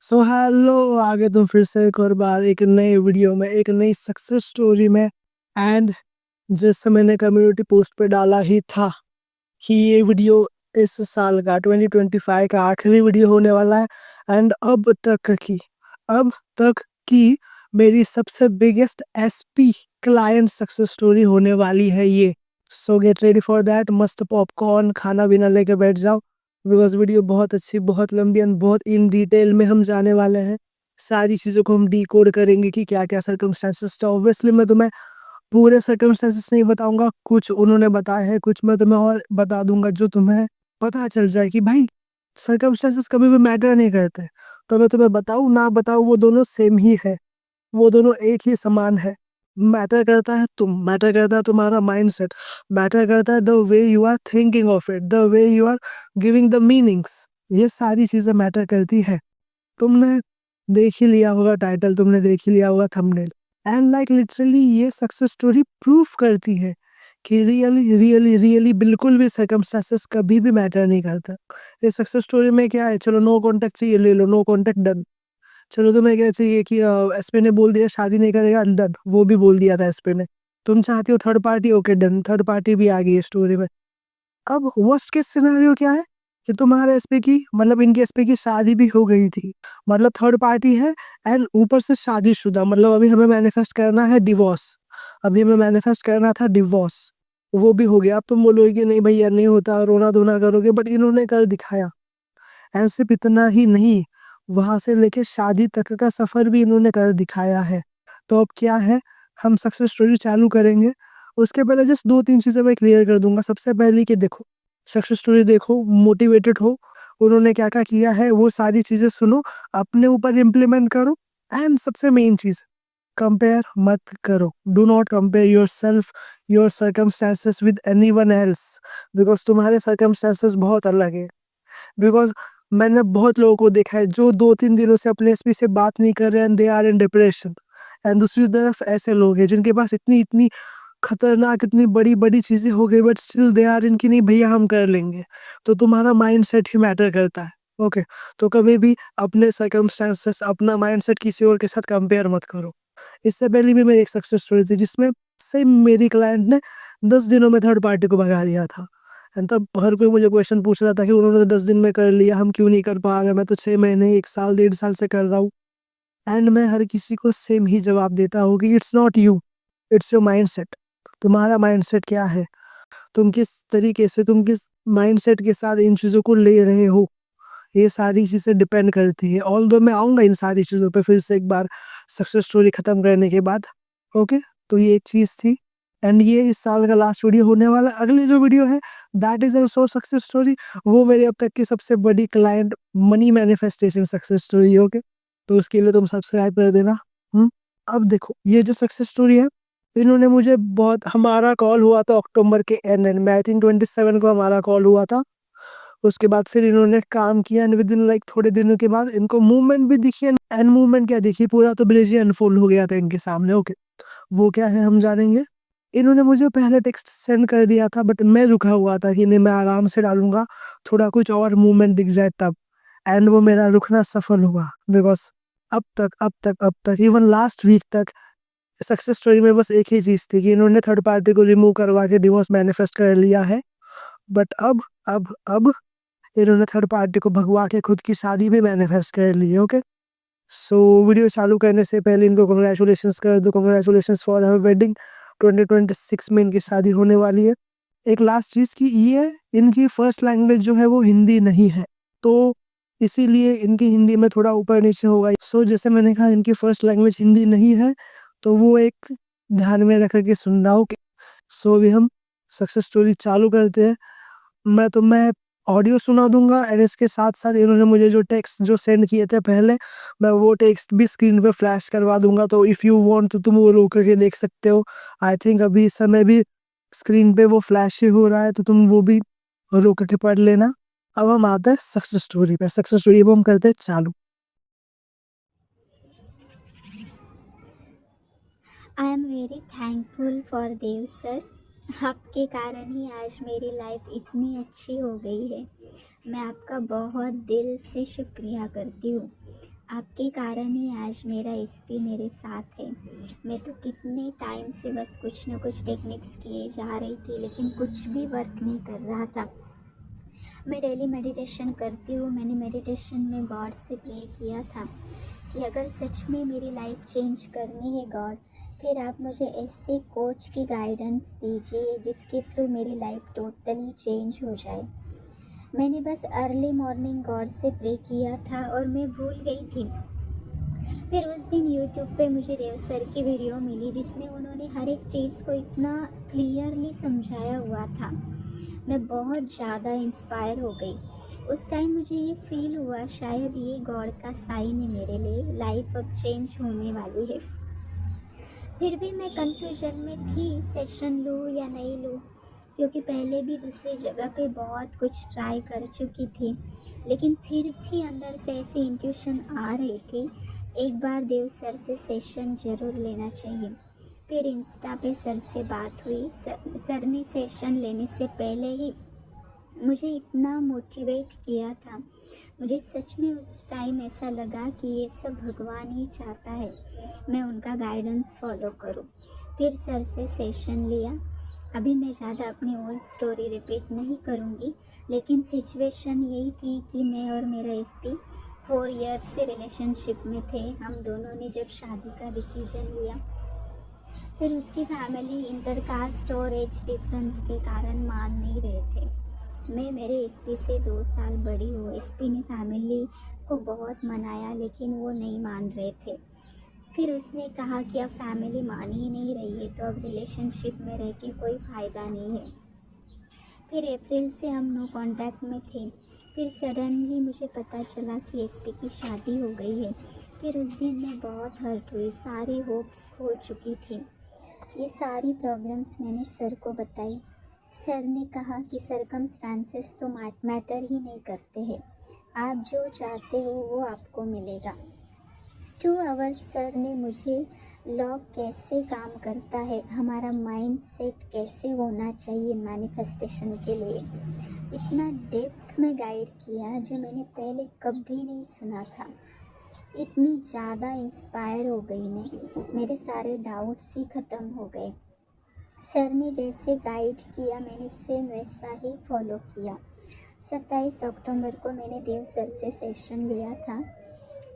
So hello, आगे तुम फिर से एक और बार एक नए वीडियो में एक नई सक्सेस स्टोरी में। एंड जैसे मैंने कम्युनिटी पोस्ट पे डाला ही था कि ये वीडियो इस साल का 2025 का आखिरी वीडियो होने वाला है। एंड अब तक की मेरी सबसे biggest SP client success story होने वाली है ये। सो गेट रेडी फॉर दैट, मस्त पॉपकॉर्न खाना पीना लेके बैठ जाओ, बिकॉज वीडियो बहुत अच्छी, बहुत लंबी एंड बहुत इन डिटेल में हम जाने वाले हैं। सारी चीज़ों को हम डिकोड करेंगे कि क्या क्या सर्कमस्टेंसेस थे। ऑब्वियसली मैं तुम्हें पूरे सर्कमस्टेंसेस नहीं बताऊंगा, कुछ उन्होंने बताए हैं, कुछ मैं तुम्हें और बता दूंगा जो तुम्हें पता चल जाए कि भाई सर्कमस्टेंसेस कभी भी मैटर नहीं करते। तो मैं तुम्हें बताऊं ना बताऊं, वो दोनों सेम ही है, वो दोनों एक ही समान है। मैटर करता है मैटर करता है तुम्हारा माइंडसेट, मैटर करता है the way you are thinking of it, the way you are giving the meanings. ये सारी चीजें मैटर करती है। तुमने देख ही लिया होगा टाइटल, तुमने देख ही लिया होगा थंबनेल। एंड लाइक लिटरली ये सक्सेस स्टोरी प्रूफ करती है कि रियली रियली रियली बिल्कुल भी सर्कमस्टेंसेस कभी भी मैटर नहीं करता। इस सक्सेस स्टोरी में क्या है, चलो नो कॉन्टेक्ट चाहिए ले लो, नो कॉन्टेक्ट डन। चलो तुम्हें क्या चाहिए कि एसपी ने बोल दिया शादी नहीं करेगा, डन, वो भी बोल दिया था एसपी ने। तुम चाहती हो third party, okay done, third party भी आ गई स्टोरी में। अब वर्स्ट केस सिनेरियो क्या है कि तुम्हारे एसपी की मतलब इनके एसपी की शादी भी हो गई थी, मतलब थर्ड पार्टी है एंड ऊपर से शादीशुदा, मतलब अभी हमें मैनिफेस्ट करना है डिवोर्स, अभी हमें मैनिफेस्ट करना था डिवोर्स, वो भी हो गया। अब तुम बोलोगे कि नहीं भैया नहीं होता, रोना धोना करोगे, बट इन्होंने कर दिखाया। एंड सिर्फ इतना ही नहीं, वहां से लेके शादी तक का सफर भी इन्होंने कर दिखाया है। तो अब क्या है, हम सक्सेस स्टोरी चालू करेंगे। उसके पहले जस्ट दो तीन चीजें मैं क्लियर कर दूंगा। सबसे पहली कि देखो, सक्सेस स्टोरी देखो, मोटिवेटेड हो, उन्होंने क्या क्या किया है वो सारी चीजें सुनो, अपने ऊपर इम्प्लीमेंट करो। एंड सबसे मेन चीज, कंपेयर मत करो। Do not compare your self, your circumstances with any one else, because तुम्हारे सर्कमस्टेंसेस बहुत अलग है। बिकॉज मैंने बहुत लोगों को देखा है जो 2-3 दिनों से अपने एसपी से बात नहीं कर रहे हैं, they are in depression. And दूसरी तरफ ऐसे लोग हैं जिनके पास इतनी इतनी खतरनाक, इतनी बड़ी बड़ी चीजें हो गई, बट स्टिल दे आर इनकी नहीं भैया हम कर लेंगे। तो तुम्हारा माइंड सेट ही मैटर करता है। ओके, तो कभी भी अपने सर्कमस्टेंसेस, अपना माइंड सेट किसी और के साथ कंपेयर मत करो। इससे पहले भी मेरी एक सक्सेस स्टोरी थी जिसमें सेम मेरी क्लाइंट ने 10 दिनों में थर्ड पार्टी को भगा दिया था। एंड तब हर कोई मुझे क्वेश्चन पूछ रहा था कि उन्होंने तो 10 दिन में कर लिया, हम क्यों नहीं कर पा रहे, मैं तो 6 महीने, 1 साल, 1.5 साल से कर रहा हूँ। एंड मैं हर किसी को सेम ही जवाब देता हूँ कि it's not you, it's your mind set. तुम्हारा माइंड सेट क्या है, तुम किस तरीके से, तुम किस माइंड सेट के साथ इन चीज़ों को ले रहे हो, ये सारी चीज़ें डिपेंड करती है। ऑल्दो मैं आऊँगा इन सारी चीज़ों पे फिर से एक बार सक्सेस स्टोरी ख़त्म करने के बाद। ओके, तो ये एक चीज़ थी। एंड ये इस साल का लास्ट वीडियो होने वाला है। अगली जो वीडियो है that is also success story, वो मेरी अब तक की सबसे बड़ी client money manifestation success story. Okay, तो उसके लिए तुम सब्सक्राइब कर देना। अब देखो ये जो सक्सेस स्टोरी है, इन्होंने मुझे बहुत, हमारा कॉल हुआ था अक्टूबर के एंड में, आई थिंक 27 को हमारा कॉल हुआ था। उसके बाद फिर इन्होंने काम किया एंड विद इन लाइक थोड़े दिनों के बाद इनको मूवमेंट भी दिखी। एंड मूवमेंट क्या दिखी, पूरा तो ब्रिज ही अनफोल्ड हो गया था इनके सामने। ओके, वो क्या है हम जानेंगे। इन्होंने मुझे पहले टेक्स्ट सेंड कर दिया था, बट मैं रुका हुआ था कि नहीं मैं आराम से डालूंगा, थोड़ा कुछ और मूवमेंट दिख जाए तब। एंड वो मेरा रुकना सफल हुआ, बिकॉज अब तक इवन लास्ट वीक तक सक्सेस स्टोरी में बस एक ही चीज थी कि इन्होंने थर्ड पार्टी को रिमूव करवा के डिवोर्स मैनिफेस्ट कर लिया है। बट अब इन्होंने थर्ड पार्टी को भगवा के खुद की शादी भी मैनिफेस्ट कर ली है। ओके, सो वीडियो चालू करने से पहले इनको कंग्रेचुलेशंस कर दो, कंग्रेचुलेशंस फॉर हर वेडिंग। 2026 में इनकी शादी होने वाली है। एक लास्ट चीज़ की ये, इनकी फर्स्ट लैंग्वेज जो है वो हिंदी नहीं है, तो इसीलिए इनकी हिंदी में थोड़ा ऊपर नीचे होगा। सो जैसे मैंने कहा इनकी फर्स्ट लैंग्वेज हिंदी नहीं है, तो वो एक ध्यान में रख के सुनना हो। सो अभी हम सक्सेस स्टोरी चालू करते हैं। मैं ऑडियो सुना दूंगा एंड इसके साथ साथ इन्होंने मुझे जो टेक्स्ट जो सेंड किए थे पहले, मैं वो टेक्स्ट भी स्क्रीन पे फ्लैश करवा दूंगा। तो इफ़ यू वांट तो तुम वो रोक करके देख सकते हो। आई थिंक अभी इस समय भी स्क्रीन पे वो फ्लैश ही हो रहा है, तो तुम वो भी रोक करके पढ़ लेना। अब हम आते हैं सक्सेस स्टोरी पे। सक्सेस स्टोरी अब हम करते हैं चालू। I am very thankful for Dev sir. आपके कारण ही आज मेरी लाइफ इतनी अच्छी हो गई है। मैं आपका बहुत दिल से शुक्रिया करती हूँ। आपके कारण ही आज मेरा एसपी मेरे साथ है। मैं तो कितने टाइम से बस कुछ न कुछ टेक्निक्स किए जा रही थी, लेकिन कुछ भी वर्क नहीं कर रहा था। मैं डेली मेडिटेशन करती हूँ। मैंने मेडिटेशन में गॉड से प्रे किया था कि अगर सच में मेरी लाइफ चेंज करनी है गॉड, फिर आप मुझे ऐसे कोच की गाइडेंस दीजिए जिसके थ्रू मेरी लाइफ टोटली चेंज हो जाए। मैंने बस अर्ली मॉर्निंग गॉड से प्रे किया था और मैं भूल गई थी। फिर उस दिन यूट्यूब पे मुझे देव सर की वीडियो मिली जिसमें उन्होंने हर एक चीज़ को इतना क्लियरली समझाया हुआ था। मैं बहुत ज़्यादा इंस्पायर हो गई। उस टाइम मुझे ये फील हुआ शायद ये गॉड का साइन है मेरे लिए, लाइफ अब चेंज होने वाली है। फिर भी मैं कंफ्यूजन में थी, सेशन लूँ या नहीं लूँ, क्योंकि पहले भी दूसरी जगह पे बहुत कुछ ट्राई कर चुकी थी, लेकिन फिर भी अंदर से ऐसी इंट्यूशन आ रही थी एक बार देव सर से सेशन ज़रूर लेना चाहिए। फिर इंस्टा पे सर से बात हुई। सर ने सेशन लेने से पहले ही मुझे इतना मोटिवेट किया था। मुझे सच में उस टाइम ऐसा लगा कि ये सब भगवान ही चाहता है मैं उनका गाइडेंस फॉलो करूं। फिर सर से सेशन लिया। अभी मैं ज़्यादा अपनी ओल्ड स्टोरी रिपीट नहीं करूंगी, लेकिन सिचुएशन यही थी कि मैं और मेरा एसपी 4 इयर्स से रिलेशनशिप में थे। हम दोनों ने जब शादी का डिसीजन लिया, फिर उसकी फैमिली इंटरकास्ट और एज डिफरेंस के कारण मान नहीं रहे थे। मैं मेरे एसपी से 2 साल बड़ी हूँ। एसपी ने फैमिली को बहुत मनाया, लेकिन वो नहीं मान रहे थे। फिर उसने कहा कि अब फैमिली मान ही नहीं रही है तो अब रिलेशनशिप में रह के कोई फ़ायदा नहीं है। फिर अप्रैल से हम नो कांटेक्ट में थे। फिर सडनली मुझे पता चला कि एसपी की शादी हो गई है। फिर उस दिन मैं बहुत हर्ट हुई, सारी होप्स खो चुकी थी। ये सारी प्रॉब्लम्स मैंने सर को बताई। सर ने कहा कि सर्कमस्टांसेस तो मैटर ही नहीं करते हैं, आप जो चाहते हो वो आपको मिलेगा। 2 आवर्स सर ने मुझे लॉ कैसे काम करता है, हमारा माइंड सेट कैसे होना चाहिए मैनिफेस्टेशन के लिए, इतना डेप्थ में गाइड किया जो मैंने पहले कभी नहीं सुना था। इतनी ज़्यादा इंस्पायर हो गई मैं, मेरे सारे डाउट्स ही ख़त्म हो गए। सर ने जैसे गाइड किया मैंने सेम वैसा ही फॉलो किया। 27 अक्टूबर को मैंने देव सर से सेशन लिया था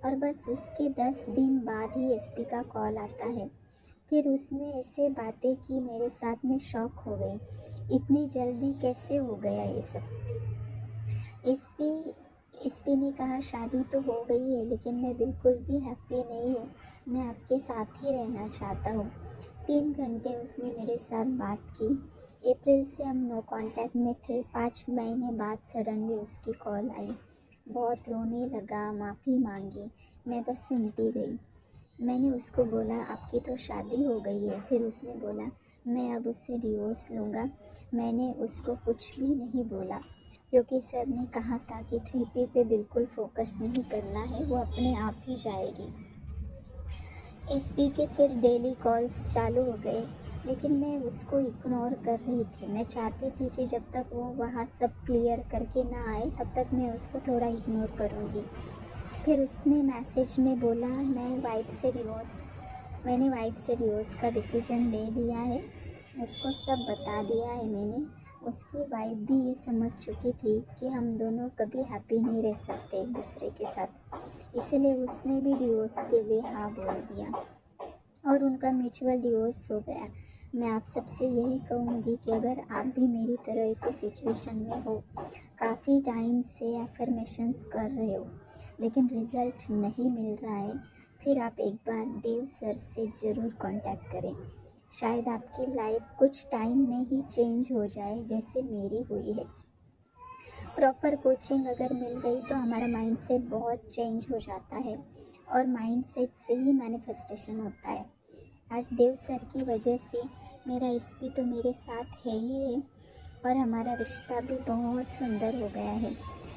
और बस उसके 10 दिन बाद ही एसपी का कॉल आता है। फिर उसने ऐसे बातें की, मेरे साथ में शॉक हो गई, इतनी जल्दी कैसे हो गया ये सब। एसपी ने कहा शादी तो हो गई है, लेकिन मैं बिल्कुल भी हैप्पी नहीं हूँ, मैं आपके साथ ही रहना चाहता हूँ। 3 घंटे उसने मेरे साथ बात की। अप्रैल से हम नो कांटेक्ट में थे। 5 महीने बाद सडनली उसकी कॉल आई। बहुत रोने लगा, माफ़ी मांगी। मैं बस सुनती गई। मैंने उसको बोला आपकी तो शादी हो गई है। फिर उसने बोला मैं अब उससे डिवोर्स लूँगा। मैंने उसको कुछ भी नहीं बोला, क्योंकि सर ने कहा था कि 3P पे बिल्कुल फोकस नहीं करना है, वो अपने आप ही जाएगी। एसपी के फिर डेली कॉल्स चालू हो गए, लेकिन मैं उसको इग्नोर कर रही थी। मैं चाहती थी कि जब तक वो वहाँ सब क्लियर करके ना आए तब तक मैं उसको थोड़ा इग्नोर करूँगी। फिर उसने मैसेज में बोला मैंने वाइफ से डिवोर्स का डिसीजन ले लिया है। उसको सब बता दिया है मैंने। उसकी वाइफ भी ये समझ चुकी थी कि हम दोनों कभी हैप्पी नहीं रह सकते एक दूसरे के साथ, इसलिए उसने भी डिवोर्स के लिए हाँ बोल दिया और उनका म्यूचुअल डिवोर्स हो गया। मैं आप सबसे यही कहूँगी कि अगर आप भी मेरी तरह ऐसी सिचुएशन में हो, काफ़ी टाइम से एफर्मेशंस कर रहे हो लेकिन रिज़ल्ट नहीं मिल रहा है, फिर आप एक बार देव सर से ज़रूर कांटेक्ट करें। शायद आपकी लाइफ कुछ टाइम में ही चेंज हो जाए जैसे मेरी हुई है। प्रॉपर कोचिंग अगर मिल गई तो हमारा माइंडसेट बहुत चेंज हो जाता है और माइंडसेट से ही मैनिफेस्टेशन होता है। आज देव सर की वजह से मेरा एसपी तो मेरे साथ है ही है और हमारा रिश्ता भी बहुत सुंदर हो गया है।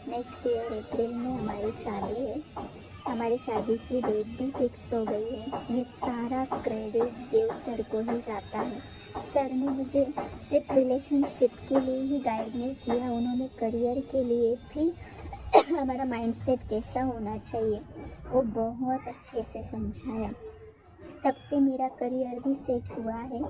नेक्स्ट ईयर अप्रैल में हमारी शादी है। हमारी शादी की डेट भी फिक्स हो गई है। ये सारा क्रेडिट देव सर को ही जाता है। सर ने मुझे सिर्फ रिलेशनशिप के लिए ही गाइड नहीं किया, उन्होंने करियर के लिए भी हमारा माइंडसेट कैसा होना चाहिए वो बहुत अच्छे से समझाया। तब से मेरा करियर भी सेट हुआ है।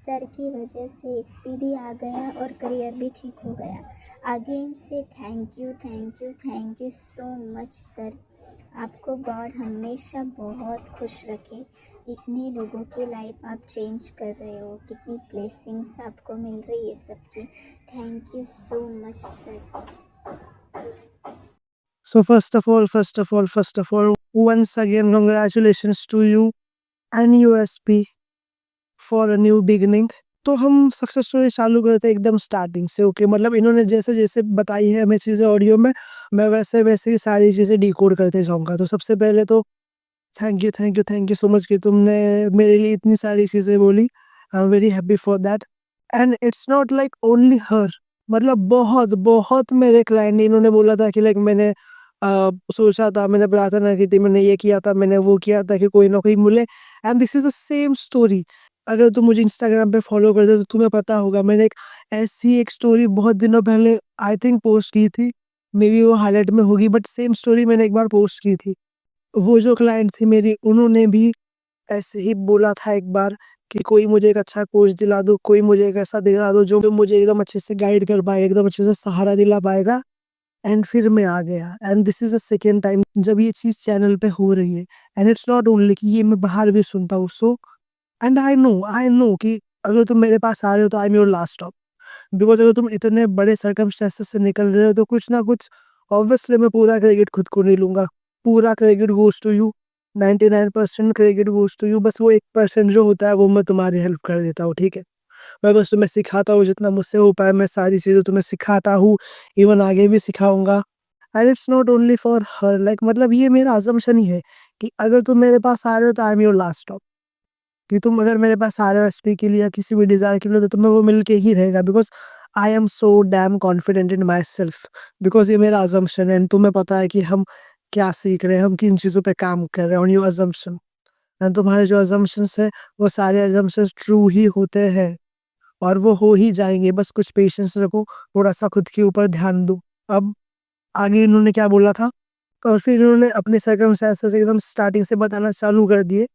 सर की वजह से एसपी भी आ गया और करियर भी ठीक हो गया। अगेन से thank you thank you thank you so much sir. आपको गॉड हमेशा बहुत खुश रखे। इतने लोगों की लाइफ आप चेंज कर रहे हो, कितनी ब्लेसिंग्स आपको मिल रही है सबकी। Thank you so much sir. So first of all, once again, congratulations to you and USP for a new beginning. तो हम सक्सेस स्टोरी चालू करते हैं एकदम स्टार्टिंग से। ओके, मतलब इन्होंने जैसे जैसे बताई है हमें चीज़ें ऑडियो में, मैं वैसे वैसे ही सारी चीज़ें डिकोड करते जाऊँगा। तो सबसे पहले तो थैंक यू सो मच कि तुमने मेरे लिए इतनी सारी चीज़ें बोली। I am very happy for that. And it's not like only her, मतलब बहुत बहुत मेरे क्लाइंट ने इन्होंने बोला था कि लाइक मैंने सोचा था, मैंने प्रार्थना की थी, मैंने ये किया था, मैंने वो किया था कि कोई ना कोई मिले। And this is the same story. अगर तुम मुझे इंस्टाग्राम पे फॉलो करते हो तो तुम्हें पता होगा, मैंने एक ऐसी एक स्टोरी बहुत दिनों पहले आई थिंक पोस्ट की थी। मे बी वो हाईलाइट में होगी, बट सेम स्टोरी मैंने एक बार पोस्ट की थी। वो जो क्लाइंट थी मेरी, उन्होंने भी ऐसे ही बोला था एक बार कि कोई मुझे एक अच्छा कोच दिला दो, कोई मुझे एक ऐसा दिला दो जो मुझे एकदम अच्छे से गाइड कर पाए, एकदम अच्छे से सहारा दिला पाएगा। एंड फिर मैं आ गया। And this is the second time जब ये चीज़ चैनल पे हो रही है। एंड इट्स नॉट ओनली कि ये मैं बाहर भी सुनता हूँ। सो एंड आई नो कि अगर तुम मेरे पास आ रहे हो तो I am your last stop. Because अगर तुम इतने बड़े सर्कमस्टेंसेस से निकल रहे हो तो कुछ ना कुछ ऑब्वियसली मैं पूरा क्रेडिट खुद को नहीं लूंगा। पूरा credit goes to you. 99% credit goes to you. बस वो 1% जो होता है वो मैं तुम्हारी हेल्प कर देता हूँ, ठीक है। मैं बस तुम्हें सिखाता हूँ, जितना मुझसे हो पाए मैं सारी चीज़ें तुम्हें सिखाता हूँ। इवन आगे भी सिखाऊंगा। And it's not only for her, like मतलब ये मेरा अजम्पशन ही है कि अगर तुम मेरे पास आ रहे हो तो I am your last stop. कि तुम अगर मेरे पास आ रहे हो एसपी के लिए या किसी भी डिज़ायर के लिए तो तुम्हें वो मिल के ही रहेगा। Because I am so damn confident in my self. Because ये मेरा अजम्पशन है एंड तुम्हें पता है कि हम क्या सीख रहे हैं, हम किन चीज़ों पे काम कर रहे हैं ऑन योर अजम्पशन। एंड तुम्हारे जो अजम्पशंस है वो सारे अजम्पशंस ट्रू ही होते हैं और वो हो ही जाएंगे। बस कुछ पेशेंस रखो, थोड़ा सा खुद के ऊपर ध्यान दो। अब आगे इन्होंने क्या बोला था, और फिर इन्होंने अपने सर्कमस्टेंसेस एकदम स्टार्टिंग से बताना चालू कर दिए।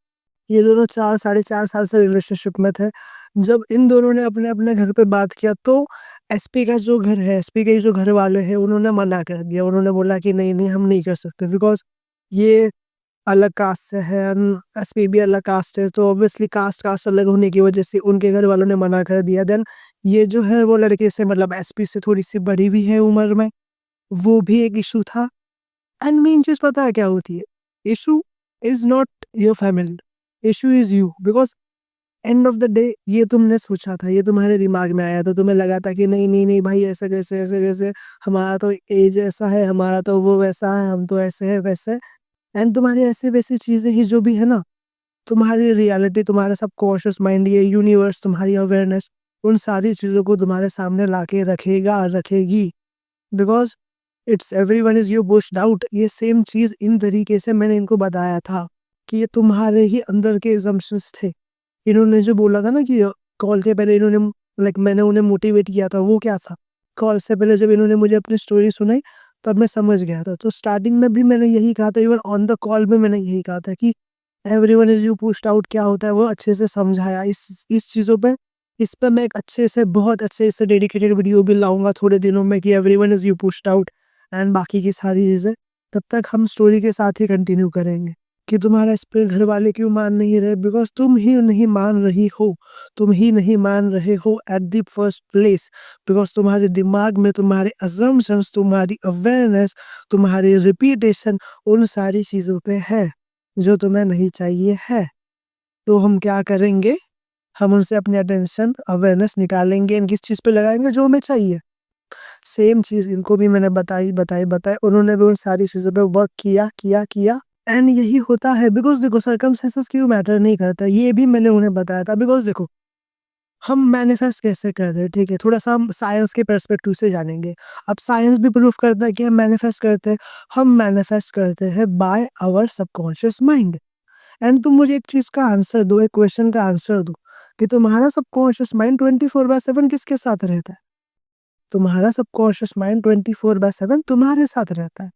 ये दोनों 4 साढ़े 4 साल से रिलेशनशिप में थे। जब इन दोनों ने अपने-अपने घर पे बात किया तो एसपी का जो घर है, एसपी के जो घर वाले हैं उन्होंने मना कर दिया। उन्होंने बोला कि नहीं, हम नहीं कर सकते बिकॉज़ ये अलग कास्ट से है। एसपी भी अलग कास्ट है, तो ऑब्वियसली कास्ट अलग होने की वजह से उनके घर वालों ने मना कर दिया। देन ये जो है वो लड़के से मतलब एसपी से थोड़ी-सी बड़ी भी है उम्र में, वो भी एक इश्यू था। एंड मेन चीज़ पता है क्या होती है? Issue is not your family, issue is you. Because end of the day ये तुमने सोचा था, ये तुम्हारे दिमाग में आया था, तुम्हें लगा था कि नहीं भाई ऐसे कैसे, हमारा तो एज ऐसा है, हमारा तो वो वैसा है, हम तो ऐसे है वैसे। एंड तुम्हारी ऐसी वैसी चीज़ें ही जो भी है ना, तुम्हारी रियलिटी, तुम्हारा सबकॉन्शियस माइंड, ये यूनिवर्स, तुम्हारी अवेयरनेस, उन सारी चीज़ों को तुम्हारे सामने लाके रखेगा और रखेगी। Because it's everyone is you pushed out. ये सेम चीज़ इन तरीके से मैंने इनको बताया था कि ये तुम्हारे ही अंदर के assumptions थे। इन्होंने जो बोला था ना कि कॉल के पहले इन्होंने लाइक मैंने उन्हें मोटिवेट किया था, वो क्या था? कॉल से पहले जब इन्होंने मुझे अपनी स्टोरी सुनाई तब मैं समझ गया था। तो स्टार्टिंग में भी मैंने यही कहा था, इवन ऑन द कॉल में मैंने यही कहा था कि everyone is you pushed out क्या होता है वो अच्छे से समझाया। इस चीज़ों पे, इस पे मैं एक अच्छे से, बहुत अच्छे से डेडिकेटेड वीडियो भी लाऊँगा थोड़े दिनों में कि everyone is you pushed out and बाकी की सारी चीज़ें। तब तक हम स्टोरी के साथ ही कंटिन्यू करेंगे कि तुम्हारा इस पे घर वाले क्यों मान नहीं रहे, बिकॉज़ तुम ही नहीं मान रही हो। तुम ही नहीं मान रहे हो at the first place. Because तुम्हारे दिमाग में तुम्हारे असम्पशंस, तुम्हारी अवेयरनेस, तुम्हारी रिपीटेशन उन सारी चीज़ों पे है, जो तुम्हें नहीं चाहिए है। तो हम क्या करेंगे? हम उनसे अपनी अटेंशन, अवेयरनेस निकालेंगे एंड किस चीज़ पे लगाएँगे? जो हमें चाहिए। सेम चीज़ इनको भी मैंने बताई। उन्होंने भी उन सारी चीज़ों पे वर्क किया एंड यही होता है। बिकॉज़ देखो सर्कमस्टेंसेस क्यों मैटर नहीं करता, ये भी मैंने उन्हें बताया था। बिकॉज़ देखो, हम मैनिफेस्ट कैसे करते हैं, ठीक है? थोड़ा-सा हम साइंस के पर्सपेक्टिव से जानेंगे। अब साइंस भी प्रूव करता है कि हम मैनिफेस्ट करते हैं। हम मैनिफेस्ट करते हैं by our subconscious mind. And तुम मुझे एक चीज़ का आंसर दो, एक क्वेश्चन का आंसर दो कि तुम्हारा सबकॉन्शियस माइंड 24/7 किसके साथ रहता है? तुम्हारा सबकॉन्शियस माइंड 24/7 तुम्हारे साथ रहता है।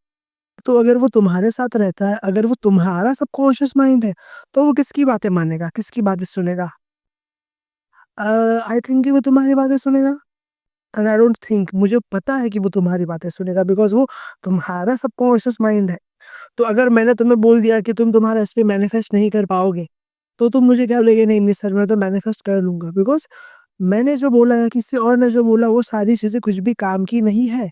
तो अगर वो तुम्हारे साथ रहता है, अगर वो तुम्हारा सबकॉन्शियस माइंड है, तो वो किसकी बातें मानेगा, किसकी बातें सुनेगा? आई थिंक कि वो तुम्हारी बातें सुनेगा। एंड आई डोंट थिंक, मुझे पता है कि वो तुम्हारी बातें सुनेगा बिकॉज़ वो तुम्हारा सबकॉन्शियस माइंड है। तो अगर मैंने तुम्हें बोल दिया कि तुम तुम्हारा एसपी मैनिफेस्ट नहीं कर पाओगे, तो तुम मुझे क्या बोलोगे, नहीं, नहीं सर मैं तो मैनिफेस्ट कर लूँगा बिकॉज़ मैंने जो बोला या किसी और ने जो बोला वो सारी चीज़ें कुछ भी काम की नहीं है।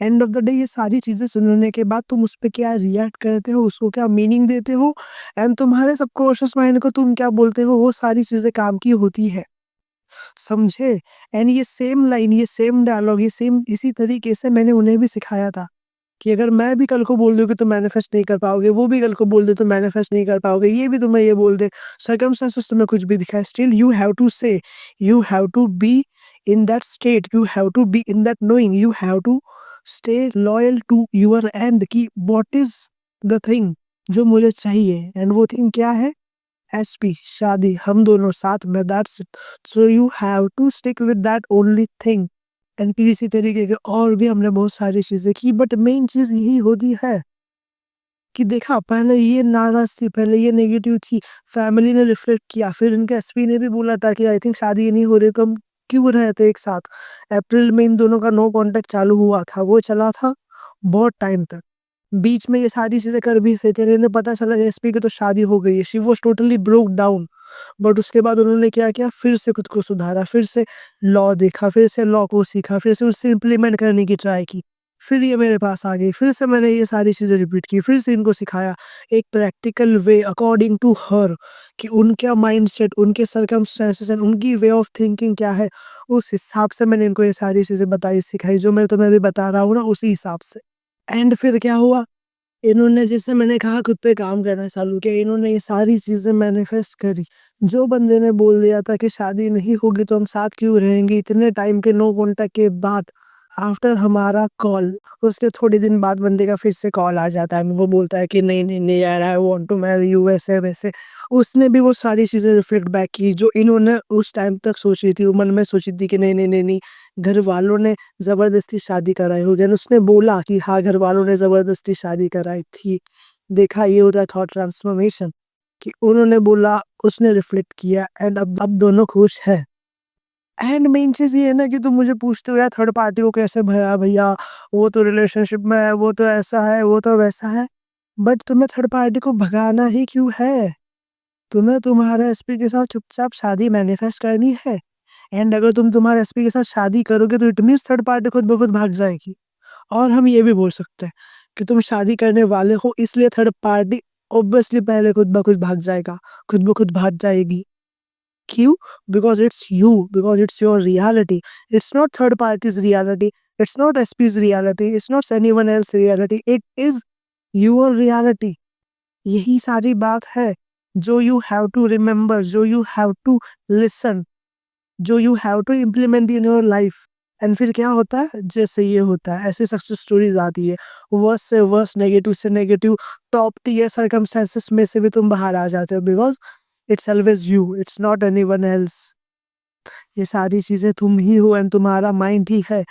एंड ऑफ द डे ये सारी चीज़ें सुनने के बाद तुम उस पे क्या रिएक्ट करते हो, उसको क्या मीनिंग देते हो एंड तुम्हारे सबकॉन्शियस माइंड को तुम क्या बोलते हो, वो सारी चीज़ें काम की होती है। समझे? एंड ये सेम लाइन, ये सेम डायलॉग, ये सेम इसी तरीके से मैंने उन्हें भी सिखाया था कि अगर मैं भी कल को बोल दूँ कि तुम मैनिफेस्ट नहीं कर पाओगे, वो भी कल को बोल दे तुम मैनिफेस्ट नहीं कर पाओगे, ये भी तुम्हें ये बोल दे, सर्कमस्टेंसेस तुम्हें कुछ भी दिखाए, still you have to say, you have to be in that state, you have to be in that knowing, you have to stay loyal to your and कि व्हाट इज़ द थिंग जो मुझे चाहिए and वो thing क्या है? SP, शादी, हम दोनों साथ में, that's it. So you have to stick with that only thing. And फिर इसी तरीके के और भी हमने बहुत सारी चीज़ें की बट मेन चीज़ यही होती है कि देखा पहले ये नाराज़ थी, पहले ये नेगेटिव थी, फैमिली ने रिफ्लेक्ट किया, फिर इनके एसपी ने भी बोला था कि आई थिंक शादी नहीं हो रही तो हम क्यों रहे थे एक साथ। अप्रैल में इन दोनों का नो कॉन्टैक्ट चालू हुआ था, वो चला था बहुत टाइम तक। बीच में ये सारी चीज़ें कर भी रहे थे, इन्हें पता चला एसपी की तो शादी हो गई है, she was totally broke down. But उसके बाद उन्होंने क्या किया, फिर से खुद को सुधारा, फिर से लॉ देखा, फिर से लॉ को सीखा, फिर से उसे इम्प्लीमेंट करने की ट्राई की। फिर ये मेरे पास आ गई, फिर से मैंने ये सारी चीज़ें रिपीट की, फिर से इनको सिखाया एक practical way according to her कि उनका माइंडसेट, उनके सर्कमस्टेंसेस एंड उनकी वे ऑफ थिंकिंग क्या है, उस हिसाब से मैंने इनको ये सारी चीज़ें बताई, सिखाई, जो मैं तुम्हें अभी बता रहा हूँ ना उसी हिसाब से। एंड फिर क्या हुआ, इन्होंने जैसे मैंने कहा खुद पे काम करना चालू किया, इन्होंने ये सारी चीज़ें मैनिफेस्ट करी। जो बंदे ने बोल दिया था कि शादी नहीं होगी तो हम साथ क्यों रहेंगे, इतने टाइम के नो कॉन्टैक्ट के बाद आफ्टर हमारा कॉल, उसके थोड़े दिन बाद बंदे का फिर से कॉल आ जाता है। वो बोलता है कि नहीं, नहीं, नहीं यार I want to marry you, ऐसे-वैसे। उसने भी वो सारी चीज़ें रिफ्लेक्ट बैक की जो इन्होंने उस टाइम तक सोची थी, वो मन में सोची थी कि नहीं, नहीं, नहीं, नहीं, घर वालों ने ज़बरदस्ती शादी कराई होगी एंड उसने बोला कि हाँ, घर वालों ने ज़बरदस्ती शादी कराई थी। देखा, ये होता है थॉट ट्रांसफॉर्मेशन कि उन्होंने बोला, उसने रिफ्लेक्ट किया एंड अब दोनों खुश हैं। एंड मेन चीज़ ये है ना कि तुम मुझे पूछते हो यार थर्ड पार्टी को कैसे भया भैया, वो तो रिलेशनशिप में है, वो तो ऐसा है, वो तो वैसा है। बट तुम्हें थर्ड पार्टी को भगाना ही क्यों है? तुम्हें तुम्हारे एसपी के साथ चुपचाप शादी मैनिफेस्ट करनी है। एंड अगर तुम तुम्हारे एसपी के साथ शादी करोगे तो इट मीन्स थर्ड पार्टी खुद ब खुद भाग जाएगी। और हम ये भी बोल सकते हैं कि तुम शादी करने वाले हो इसलिए थर्ड पार्टी ऑब्वियसली पहले खुद ब खुद भाग जाएगा, खुद ब खुद भाग जाएगी। क्यों? Because it's you, because it's your reality. It's not third parties reality, it's not SP's reality, it's not anyone else reality, it is your reality. यही सारी बात है जो यू हैव टू रिमेंबर, जो यू हैव टू लिसन, जो you have to implement in your life. And फिर क्या होता है, जैसे ये होता है ऐसी सक्सेस स्टोरीज आती है, वर्स्ट से वर्स्ट, नेगेटिव से नेगेटिव, टॉप टियर सर्कमस्टेंसेस में से भी तुम बाहर आ जाते हो because it's always you, it's not anyone else. ये सारी चीजें तुम ही हो एंड तुम्हारा माइंड ही है।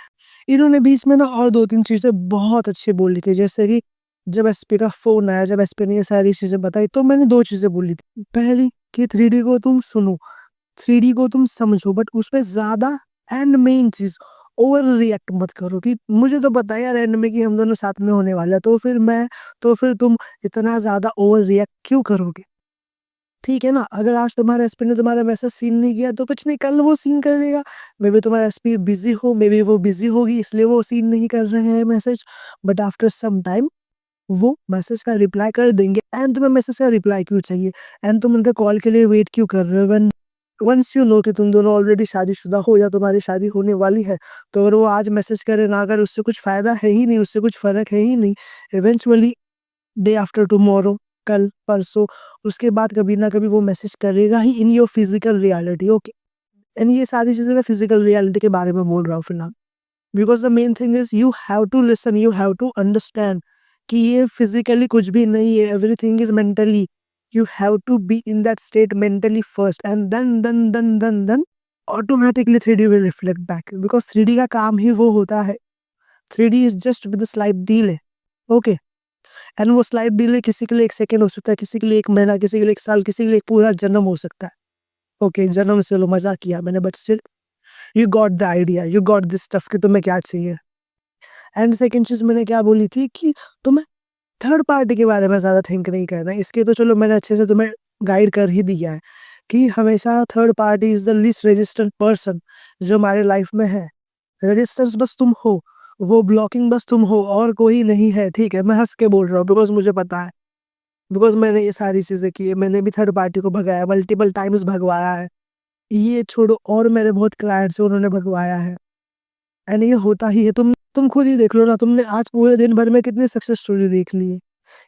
इन्होंने बीच में ना और दो तीन चीजें बहुत अच्छी बोली थी, जैसे कि जब एसपी का फोन आया, जब एसपी ने ये सारी चीजें बताई तो मैंने दो चीजें बोली थी। पहली कि 3D को तुम सुनो, 3D को तुम समझो बट उसपे ज़्यादा and main cheese over react मत करो कि मुझे तो पता है यार एंड में कि हम दोनों साथ में होने वाला है, तो फिर तुम इतना ज़्यादा ओवर रिएक्ट क्यों करोगे? ठीक है ना? अगर आज तुम्हारा एसपी ने तुम्हारा मैसेज सीन नहीं किया तो कुछ नहीं, कल वो सीन कर देगा। मे बी तुम्हारा एसपी बिज़ी हो, मे बी वो बिज़ी होगी इसलिए वो सीन नहीं कर रहे हैं message, but after some time वो मैसेज का रिप्लाई कर देंगे। एंड तुम्हें मैसेज का रिप्लाई क्यों चाहिए? एंड तुम उनके कॉल के लिए वेट क्यों कर रहे हो? व्हेन वंस यू नो कि तुम दोनों ऑलरेडी शादीशुदा हो या तुम्हारी शादी होने वाली है, तो अगर वो आज मैसेज करे ना करे उससे कुछ फ़ायदा है ही नहीं, उससे कुछ फ़र्क है ही नहीं। इवेंचुअली डे आफ्टर टुमारो, कल, परसों, उसके बाद कभी ना कभी वो मैसेज करेगा ही in your physical reality, okay? And ये सारी चीज़ें मैं फिज़िकल रियलिटी के बारे में बोल रहा हूँ फिलहाल। Because the main thing is you have to listen, you have to understand कि ये फिज़िकली कुछ भी नहीं है, everything is mentally. You have to be in that state mentally first and then automatically 3D will reflect back, because 3D का काम ही वो होता है। 3D is just with a slight delay, okay? And वो स्लाइट डिले किसी के लिए 1 second हो सकता है, किसी के लिए 1 महीना, किसी के लिए 1 साल, किसी के लिए एक पूरा जन्म हो सकता है। ओके, जन्म से चलो मज़ाक किया मैंने, but still you got the idea, you got this stuff कि तुम्हें क्या चाहिए। एंड सेकंड चीज़ मैंने क्या बोली थी कि तुम्हें थर्ड पार्टी के बारे में ज़्यादा थिंक नहीं करना है। इसके तो चलो मैंने अच्छे से तुम्हें गाइड कर ही दिया है कि हमेशा third party is the least resistant person जो हमारे लाइफ में है। रेजिस्टेंस बस तुम हो, वो ब्लॉकिंग बस तुम हो, और कोई नहीं है, ठीक है? मैं हँस के बोल रहा हूँ बिकॉज़ मुझे पता है, बिकॉज़ मैंने ये सारी चीज़ें की है। मैंने भी थर्ड पार्टी को भगाया, मल्टीपल टाइम्स भगवाया है। ये छोड़ो, और मेरे बहुत क्लाइंट्स हैं उन्होंने भगवाया है। एंड ये होता ही है। तुम खुद ही देख लो ना, तुमने आज पूरे दिन भर में कितनी सक्सेस स्टोरी देख ली है,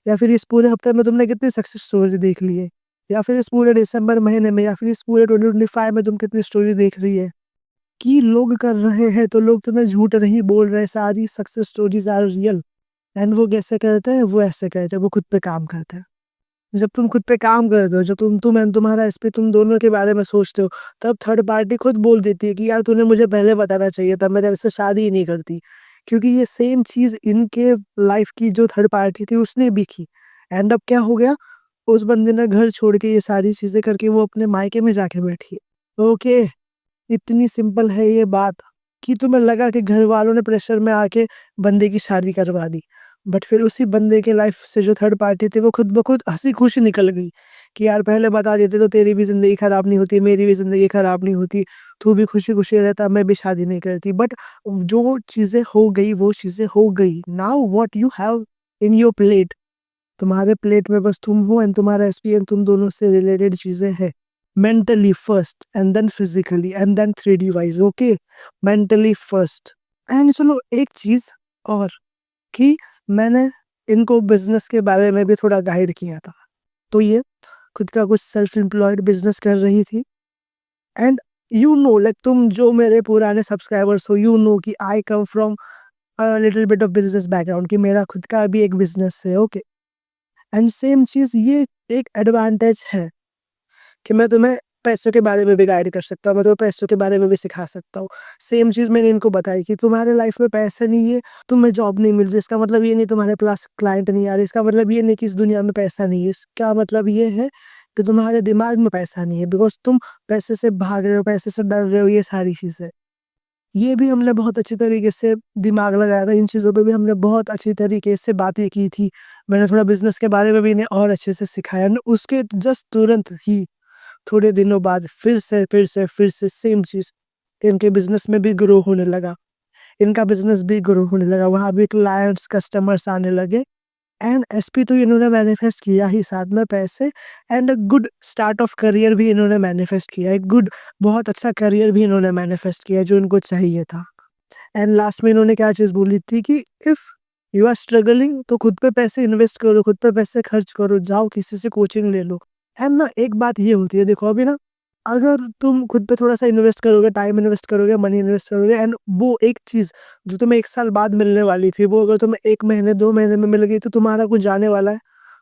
या फिर इस पूरे हफ्ते में तुमने कितनी सक्सेस स्टोरी देख ली है, या फिर इस पूरे दिसंबर महीने में, या फिर इस पूरे 2025 में तुम कितनी स्टोरी देख रही है कि लोग कर रहे हैं, तो लोग तुम्हें झूठ नहीं बोल रहे। सारी success stories are real. And वो कैसे करते हैं? वो ऐसे करते हैं, वो खुद पे काम करते हैं। जब तुम खुद पे काम करते हो, जब तुम एंड तुम्हारा इस पे तुम दोनों के बारे में सोचते हो, तब थर्ड पार्टी खुद बोल देती है कि यार तूने मुझे पहले बताना चाहिए था, मैं तेरे से शादी ही नहीं करती। क्योंकि ये सेम चीज़ इनके लाइफ की जो थर्ड पार्टी थी उसने भी की। एंड अब क्या हो गया? उस बंदे ने घर छोड़ के ये सारी चीज़ें करके वो अपने मायके में जाके बैठी है। ओके, इतनी सिंपल है ये बात कि तुम्हें लगा कि घर वालों ने प्रेशर में आके बंदे की शादी करवा दी। बट फिर उसी बंदे के लाइफ से जो थर्ड पार्टी थी वो खुद ब खुद हँसी-खुशी निकल गई कि यार पहले बता देते तो तेरी भी ज़िंदगी खराब नहीं होती, मेरी भी ज़िंदगी खराब नहीं होती, तू भी खुशी-खुशी रहता, मैं भी शादी नहीं करती। बट जो चीज़ें हो गई वो चीज़ें हो गई। Now what you have in your plate, तुम्हारे प्लेट में बस तुम हो एंड तुम्हारा एसपीएन तुम दोनों से रिलेटेड चीज़ें हैं। Mentally first and then physically and then 3D wise, okay? Mentally first. And चलो एक चीज़ और कि मैंने इनको बिज़नेस के बारे में भी थोड़ा गाइड किया था। तो ये खुद का कुछ सेल्फ एम्प्लॉयड बिज़नेस कर रही थी। एंड यू नो लाइक तुम जो मेरे पुराने सब्सक्राइबर्स हो, यू नो कि I come from a little bit of business background, कि मेरा खुद का भी एक बिज़नेस है, ओके? एंड सेम चीज़ ये एक एडवांटेज है कि मैं तुम्हें पैसों के बारे में भी गाइड कर सकता हूँ, मैं तुम्हें पैसों के बारे में भी सिखा सकता हूँ। सेम चीज़ मैंने इनको बताई कि तुम्हारे लाइफ में पैसे नहीं है, तुम्हें जॉब नहीं मिल रही, इसका मतलब ये नहीं तुम्हारे पास क्लाइंट नहीं आ रहे, इसका मतलब ये नहीं कि इस दुनिया में पैसा नहीं है, इसका मतलब ये है कि तुम्हारे दिमाग में पैसा नहीं है, बिकॉज़ तुम पैसे से भाग रहे हो, पैसे से डर रहे हो, ये सारी चीज़ें। ये भी हमने बहुत अच्छी तरीके से दिमाग लगाया था, इन चीज़ों पे भी हमने बहुत अच्छी तरीके से बातें की थी। मैंने थोड़ा बिज़नेस के बारे में भी इन्हें और अच्छे से सिखाया एंड उसके जस्ट तुरंत ही थोड़े दिनों बाद फिर से सेम चीज़ इनके बिज़नेस में भी ग्रो होने लगा। इनका बिज़नेस भी ग्रो होने लगा, वहाँ भी क्लाइंट्स, कस्टमर्स आने लगे एंड एसपी तो इन्होंने मैनिफेस्ट किया ही, साथ में पैसे and a good start of career भी इन्होंने मैनिफेस्ट किया। एक गुड बहुत अच्छा करियर भी इन्होंने मैनिफेस्ट किया जो इनको चाहिए था। एंड लास्ट में इन्होंने क्या चीज़ बोली थी कि इफ़ यू आर स्ट्रगलिंग तो खुद पे पैसे इन्वेस्ट करो, खुद पे पैसे खर्च करो, जाओ किसी से कोचिंग ले लो। एंड ना एक बात ये होती है, देखो अभी ना अगर तुम खुद पे थोड़ा-सा इन्वेस्ट करोगे, टाइम इन्वेस्ट करोगे, मनी इन्वेस्ट करोगे एंड वो एक चीज़ जो तुम्हें 1 साल बाद मिलने वाली थी, वो अगर तुम्हें 1 महीने, 2 महीने में मिल गई तो तुम्हारा कुछ जाने वाला है?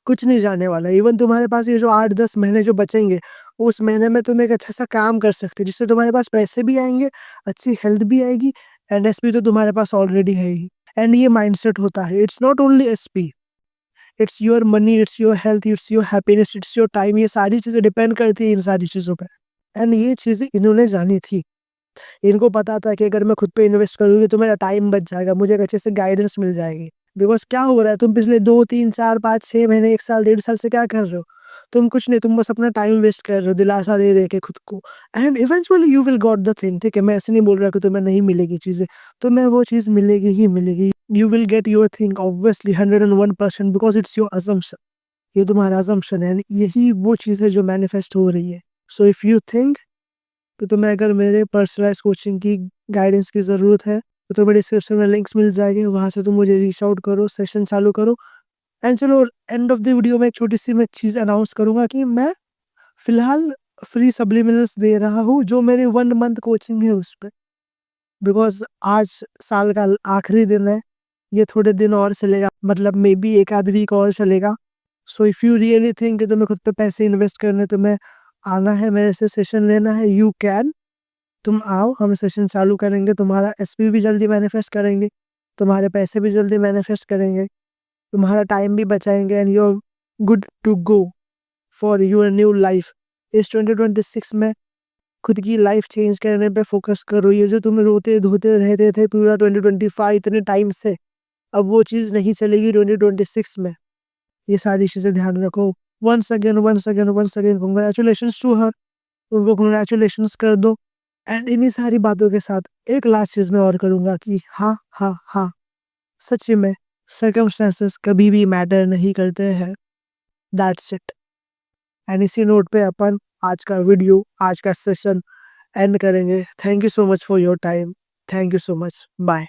कुछ नहीं जाने वाला है। इवन तुम्हारे पास ये जो 8-10 महीने जो बचेंगे, उस महीने में तुम एक अच्छा-सा काम कर सकते हो, जिससे तुम्हारे पास पैसे भी आएँगे, अच्छी हेल्थ भी आएगी एंड एसपी तो तुम्हारे पास ऑलरेडी है ही। एंड ये माइंडसेट होता है, it's not only SP, it's your money, it's your health, it's your happiness, it's your time, ये सारी चीज़ें डिपेंड करती हैं इन सारी चीज़ों पे। एंड ये चीज़ें इन्होंने जानी थी। इनको पता था कि अगर मैं खुद पे इन्वेस्ट करूँगी तो मेरा टाइम बच जाएगा, मुझे एक अच्छे से गाइडेंस मिल जाएगी। बिकॉज़ क्या हो रहा है, तुम पिछले 2, 3, 4, 5, 6 महीने, 1 साल, 1.5 साल से क्या कर रहे हो? तुम कुछ नहीं, तुम बस अपना टाइम वेस्ट कर रहे हो, दिलासा दे-दे के खुद को and eventually you will got the thing, ठीक है? मैं ऐसे नहीं बोल रहा कि तुम्हें नहीं मिलेगी चीज़ें, तुम्हें वो चीज़ मिलेगी ही मिलेगी। You will get your thing obviously 101% because it's your assumption, ये तुम्हारा असम्पशन है एंड यही वो चीज़ है जो मैनिफेस्ट हो रही है। सो इफ यू थिंक तो तुम्हें अगर मेरे पर्सनलाइज़ कोचिंग की गाइडेंस की ज़रूरत है, तो तुम्हें डिस्क्रिप्शन में लिंक्स मिल जाएँगे, वहाँ से तुम मुझे रीच आउट करो, सेशन चालू करो। एंड चलो एंड ऑफ द वीडियो में एक छोटी-सी मैं चीज़ अनाउंस करूँगा कि मैं फ़िलहाल फ्री सब्लिमिनल्स दे रहा हूँ, जो मेरे 1 मंथ कोचिंग है उस पे। बिकॉज़ आज साल का आखिरी दिन है, ये थोड़े दिन और चलेगा, मतलब मे बी 1 आध वीक और चलेगा। So if you really think कि तुम्हें खुद पे पैसे इन्वेस्ट करने, तुम्हें आना है, मेरे से सेशन लेना है, यू कैन। तुम आओ, हम सेशन चालू करेंगे, तुम्हारा एसपी भी जल्दी मैनिफेस्ट करेंगे, तुम्हारे पैसे भी जल्दी मैनिफेस्ट करेंगे, तुम्हारा टाइम भी बचाएंगे and you are good to go for your new life. इस 2026 में खुद की लाइफ चेंज करने पे फोकस करो। ये जो तुम रोते धोते रहते थे पूरा 2025 इतने टाइम से, अब वो चीज़ नहीं चलेगी 2026 में। ये सारी चीज़ें ध्यान रखो। Once again congratulations to her, उनको कांग्रेचुलेशंस कर दो। एंड इन्हीं सारी बातों के साथ एक लास्ट चीज़ मैं और करूँगा कि हाँ, सच्ची में सर्कमस्टेंसेस कभी भी मैटर नहीं करते हैं। That's it. एंड इसी नोट पे अपन आज का वीडियो, आज का सेशन एंड करेंगे। Thank you so much for your time. Thank you so much. Bye.